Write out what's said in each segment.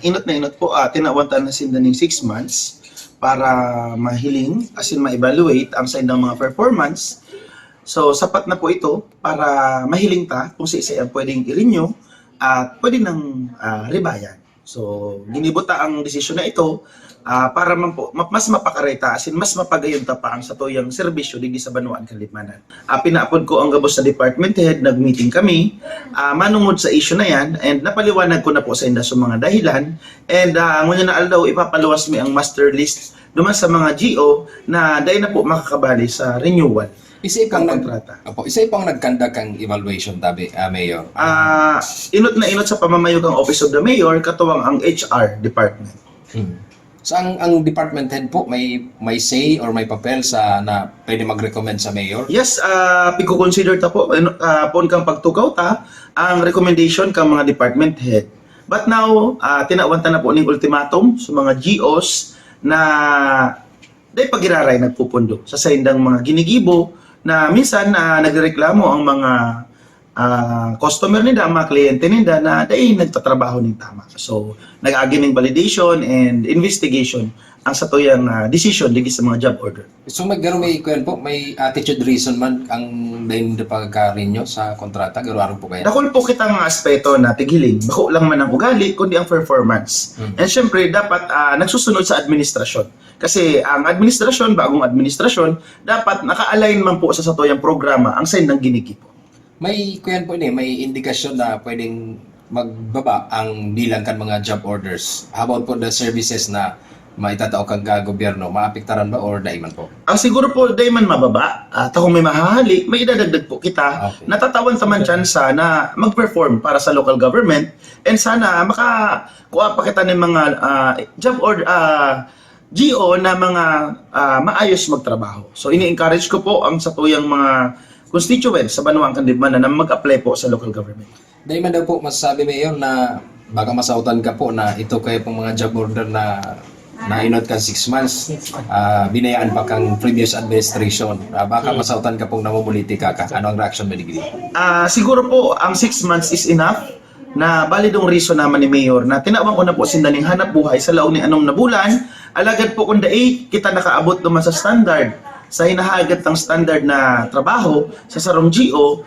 inot na inot po, tinawantan na sinda ning 6 months para mahiling, as in ma-evaluate ang sa indang mga performance. So, sapat na po ito para mahiling ta kung sa isa ang pwedeng i-renew at pwede nang rebayan. So, ginibuta ang desisyon na ito para man po, mas mapakareta, as in mas mapagayon ta pa ang satuyang serbisyo digi sa Banuan Kanlipmanan. Pinaapod ko ang gabos sa department head, nag-meeting kami, manungod sa issue na yan, and napaliwanag ko na po sa inda sa mga dahilan, and ngunyan na aldaw, ipapaluwas mi ang master list duman sa mga GO na dahil na po makakabali sa renewal. Isa pang kontrata. Isa pang nagkanda kang evaluation tabi, Mayor. Inot na inot sa pamamayog ang Office of the Mayor katuwang ang HR department. So ang department head po may say or may papel sa na pwede mag-recommend sa mayor? Yes, piko-consider ta po pon kang pagtugaw ta ang recommendation kang mga department head. But now, tinawanta na po ning ultimatum sa mga GOs na dahil pagiraray nagpupundo sa saindang mga ginigibo na minsan nagreklamo ang mga customer nila, mga kliyente nila na dahil nagtatrabaho ng tama. So, nag-agi ng validation and investigation ang satuyang decision digi sa mga job order. So may attitude reason man ang din pagka-renew sa kontrata, garo po kaya? Dakol po kitang aspeto na tighiling, bako lang man ang ugali, kundi ang performance. And syempre, dapat nagsusunod sa administrasyon. Kasi ang administrasyon, bagong administrasyon, dapat naka-align man po sa satuyang programa ang sign ng ginigibo. May may indikasyon na pwedeng magbaba ang bilang kan mga job orders. How about po the services na maitatao kang gobyerno, maapektaran ba or daiman po? Siguro po daiman mababa. At kung may mahahali, may idadagdag po kita. Okay. Natatawan naman tsansa na mag-perform para sa local government and sana makakuha pa kita ng mga job order GO na mga maayos magtrabaho. So ini-encourage ko po ang satuyang mga constituents sa Banuan Kanlipmanan na mag-apply po sa local government. Dahil man daw po masasabi Mayor na baka masautan ka po na ito kayo pong mga job order na inot ka 6 months, binayaan pa kang previous administration, baka masautan ka pong namumulitika ka. Ano ang reaction mo digdi? Siguro po ang 6 months is enough na balidong reason naman ni Mayor na tinawag ko na po sindaling hanap buhay sa laong ni anong na bulan, alagad po kung daig kita nakaabot naman sa standard, sa hinahagat ng standard na trabaho sa sarong GO,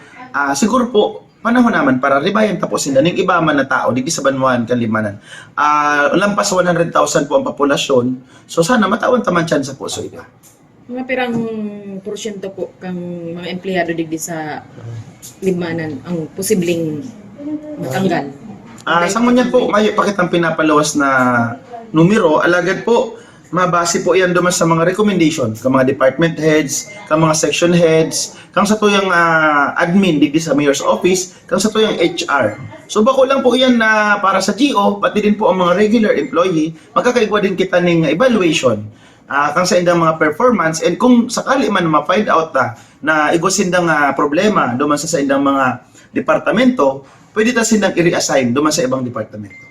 siguro po panahon naman para rebayan tapos sindaling iba man na tao dito sa Banuan Kanlipmanan. Lampas 100,000 po ang populasyon, so sana matawan taman chance po so iba. Mga pirang porsyento po kang mga empleyado digdi sa Limanan ang posibleng matanggal? Sa ngunyan po, may pakitang pinapaluwas na numero, alagad po, mabase po yan duman sa mga recommendation ng mga department heads, ng mga section heads, kang sa tuyang admin digdi sa mayor's office, kang sa tuyang HR. So bako lang po yan na para sa GO, pati din po ang mga regular employee, magkakaigwa din kita ng evaluation kang sa indang mga performance, and kung sakali man ma-find out na igosindang problema duman sa indang mga departamento, pwede ta silang i-reassign duman sa ibang departamento.